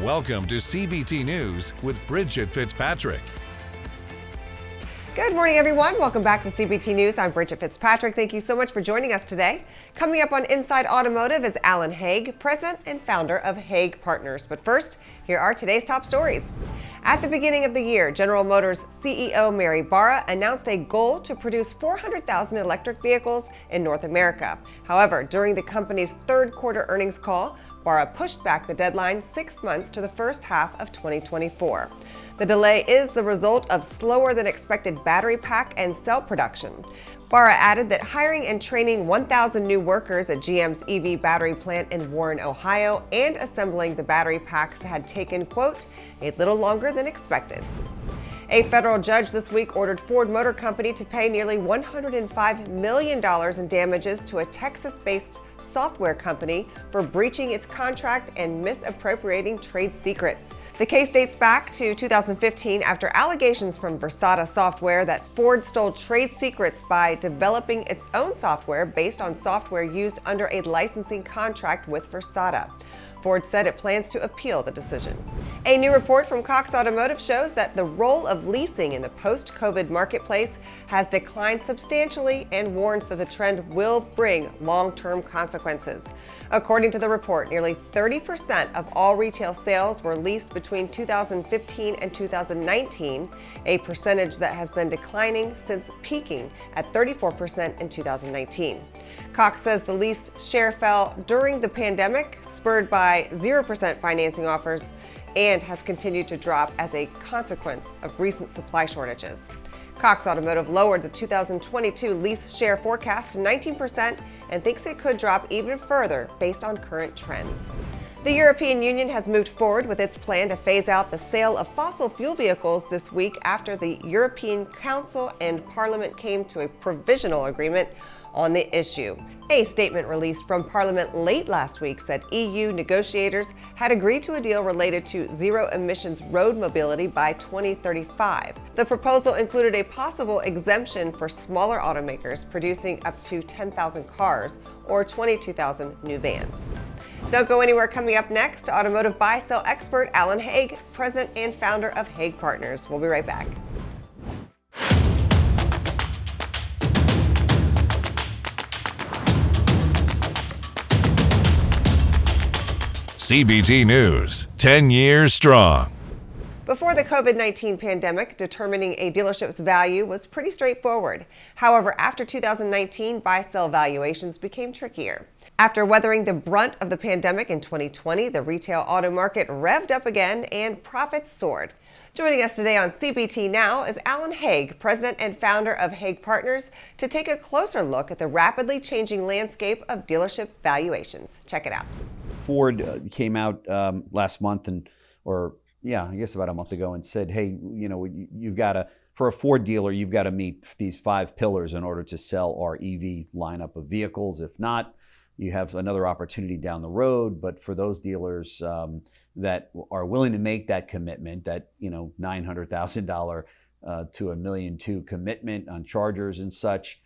Welcome to CBT News with Bridget Fitzpatrick. Good morning, everyone. Welcome back to CBT News. I'm Bridget Fitzpatrick. Thank you so much for joining us today. Coming up on Inside Automotive is Alan Hague, president and founder of Hague Partners. But first, here are today's top stories. At the beginning of the year, General Motors CEO Mary Barra announced a goal to produce 400,000 electric vehicles in North America. However, during the company's third quarter earnings call, Barra pushed back the deadline 6 months to the first half of 2024. The delay is the result of slower than expected battery pack and cell production. Barra added that hiring and training 1,000 new workers at GM's EV battery plant in Warren, Ohio, and assembling the battery packs had taken, quote, a little longer than expected. A federal judge this week ordered Ford Motor Company to pay nearly $105 million in damages to a Texas-based software company for breaching its contract and misappropriating trade secrets. The case dates back to 2015 after allegations from Versata software that Ford stole trade secrets by developing its own software based on software used under a licensing contract with Versata. Ford said it plans to appeal the decision. A new report from Cox Automotive shows that the role of leasing in the post-COVID marketplace has declined substantially and warns that the trend will bring long-term consequences. According to the report, nearly 30% of all retail sales were leased between 2015 and 2019, a percentage that has been declining since peaking at 34% in 2019. Cox says the leased share fell during the pandemic, spurred by 0% financing offers, and has continued to drop as a consequence of recent supply shortages. Cox Automotive lowered the 2022 lease share forecast to 19% and thinks it could drop even further based on current trends. The European Union has moved forward with its plan to phase out the sale of fossil fuel vehicles this week after the European Council and Parliament came to a provisional agreement on the issue. A statement released from Parliament late last week said EU negotiators had agreed to a deal related to zero-emissions road mobility by 2035. The proposal included a possible exemption for smaller automakers producing up to 10,000 cars or 22,000 new vans. Don't go anywhere. Coming up next, automotive buy-sell expert Alan Hague, president and founder of Hague Partners. We'll be right back. CBT News, 10 years strong. Before the COVID-19 pandemic, determining a dealership's value was pretty straightforward. However, after 2019, buy-sell valuations became trickier. After weathering the brunt of the pandemic in 2020, the retail auto market revved up again and profits soared. Joining us today on CBT Now is Alan Hague, president and founder of Hague Partners, to take a closer look at the rapidly changing landscape of dealership valuations. Check it out. Ford came out last month I guess about a month ago and said, hey, you've got to, for a Ford dealer, you've got to meet these 5 pillars in order to sell our EV lineup of vehicles. If not, you have another opportunity down the road. But for those dealers that are willing to make that commitment, that $900,000 to $1.2 million commitment on chargers and such,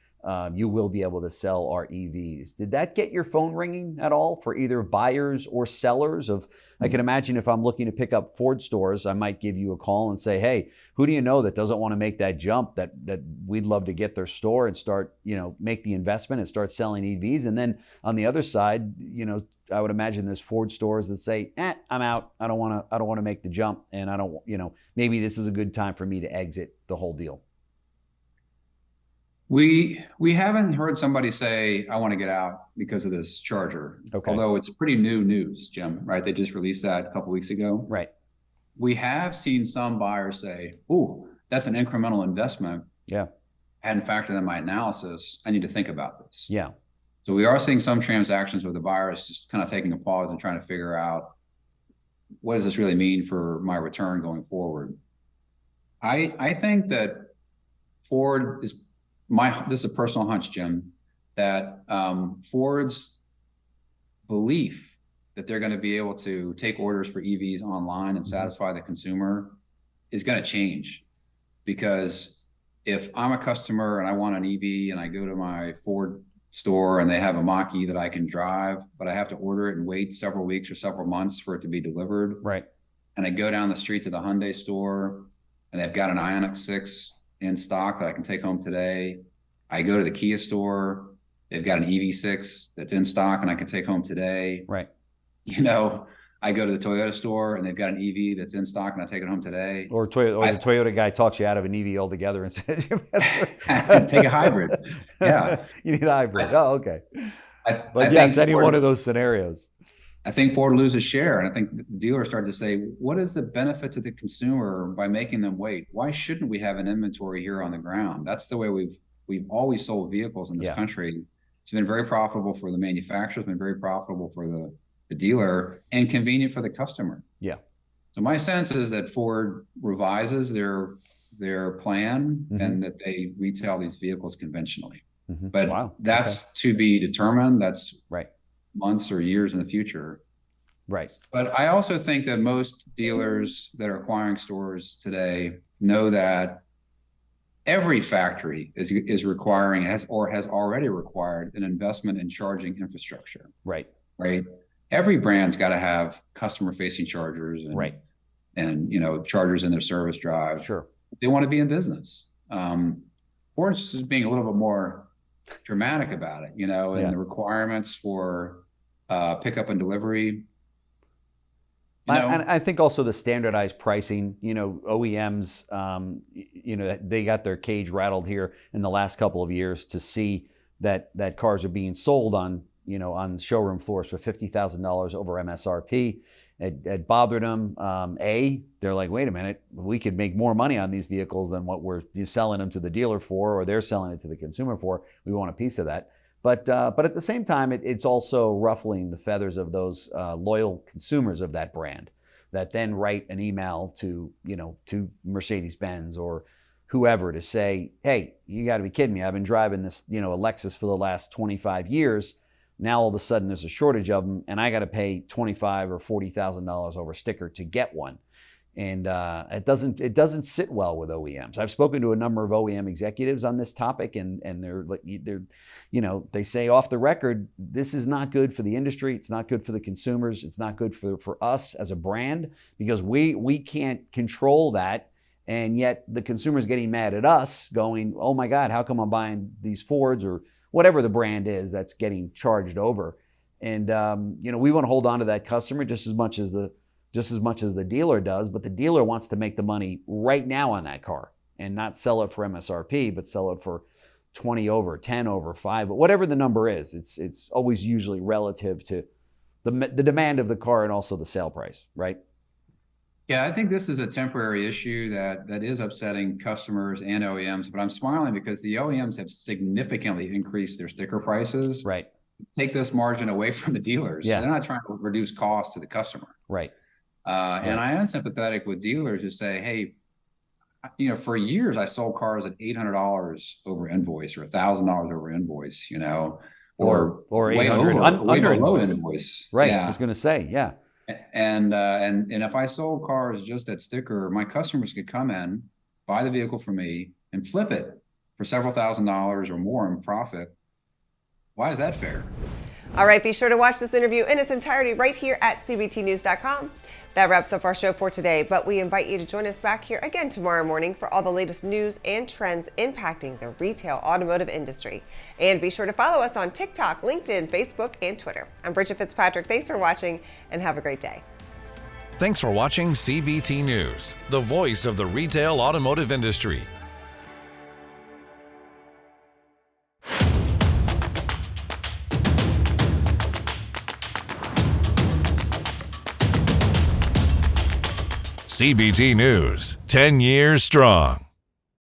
you will be able to sell our EVs. Did that get your phone ringing at all for either buyers or sellers? I can imagine if I'm looking to pick up Ford stores, I might give you a call and say, hey, who do you know that doesn't want to make that jump, that we'd love to get their store and start, make the investment and start selling EVs. And then on the other side, I would imagine there's Ford stores that say, I'm out. I don't want to make the jump. And I don't, maybe this is a good time for me to exit the whole deal. We haven't heard somebody say, I want to get out because of this charger. Okay. Although it's pretty new news, Jim, right? They just released that a couple weeks ago. Right. We have seen some buyers say, ooh, that's an incremental investment. Yeah. I hadn't factored in my analysis. I need to think about this. Yeah. So we are seeing some transactions where the buyer is just kind of taking a pause and trying to figure out, what does this really mean for my return going forward? I think that Ford is this is a personal hunch, Jim, that Ford's belief that they're going to be able to take orders for EVs online and satisfy the consumer is going to change. Because if I'm a customer and I want an EV and I go to my Ford store and they have a Mach-E that I can drive, but I have to order it and wait several weeks or several months for it to be delivered. Right. and I go down the street to the Hyundai store and they've got an Ioniq 6 in stock that I can take home today. I go to the Kia store, they've got an EV6 that's in stock and I can take home today. Right. You know, I go to the Toyota store and they've got an EV that's in stock and I take it home today. Or the Toyota guy talks you out of an EV altogether and says, you better take a hybrid. Yeah. You need a hybrid. Oh, okay. I yes, think any one of those scenarios. I think Ford loses share. And I think the dealers start to say, what is the benefit to the consumer by making them wait? Why shouldn't we have an inventory here on the ground? That's the way we've always sold vehicles in this country. It's been very profitable for the manufacturer. It's been very profitable for the dealer and convenient for the customer. Yeah. So my sense is that Ford revises their plan and that they retail these vehicles conventionally. But that's to be determined. That's right. Months or years in the future. Right. But I also think that most dealers that are acquiring stores today know that every factory is requiring has already required an investment in charging infrastructure. Right. Right. Every brand's got to have customer facing chargers and chargers in their service drive. Sure. They want to be in business. Ford's just being a little bit more dramatic about it, and the requirements for pickup and delivery. And I think also the standardized pricing, OEMs, they got their cage rattled here in the last couple of years to see that cars are being sold on showroom floors for $50,000 over MSRP. It bothered them. They're like, wait a minute, we could make more money on these vehicles than what we're selling them to the dealer for, or they're selling it to the consumer for. We want a piece of that. But at the same time, it's also ruffling the feathers of those loyal consumers of that brand that then write an email to Mercedes-Benz or whoever to say, hey, you got to be kidding me. I've been driving this a Lexus for the last 25 years. Now all of a sudden there's a shortage of them, and I got to pay $25,000 or $40,000 over a sticker to get one. And it doesn't sit well with OEMs. I've spoken to a number of OEM executives on this topic, and they're they say off the record, this is not good for the industry. It's not good for the consumers. It's not good for us as a brand, because we can't control that. And yet the consumer's getting mad at us going, oh my God, how come I'm buying these Fords or whatever the brand is that's getting charged over? And we want to hold on to that customer just as much as the dealer does, but the dealer wants to make the money right now on that car and not sell it for MSRP, but sell it for 20 over, 10 over, 5, whatever the number is. It's always usually relative to the demand of the car and also the sale price, right? Yeah, I think this is a temporary issue that is upsetting customers and OEMs, but I'm smiling because the OEMs have significantly increased their sticker prices. Right. Take this margin away from the dealers. Yeah. They're not trying to reduce costs to the customer. Right. And I am sympathetic with dealers who say, hey, for years I sold cars at $800 over invoice or $1,000 over invoice, or way 800 under invoice. Right. Yeah. I was going to say, yeah. And if I sold cars just at sticker, my customers could come in, buy the vehicle from me, and flip it for several $1,000s or more in profit. Why is that fair? All right, be sure to watch this interview in its entirety right here at cbtnews.com. That wraps up our show for today, but we invite you to join us back here again tomorrow morning for all the latest news and trends impacting the retail automotive industry. And be sure to follow us on TikTok, LinkedIn, Facebook, and Twitter. I'm Bridget Fitzpatrick. Thanks for watching, and have a great day. Thanks for watching CBT News, the voice of the retail automotive industry. CBT News, 10 years strong.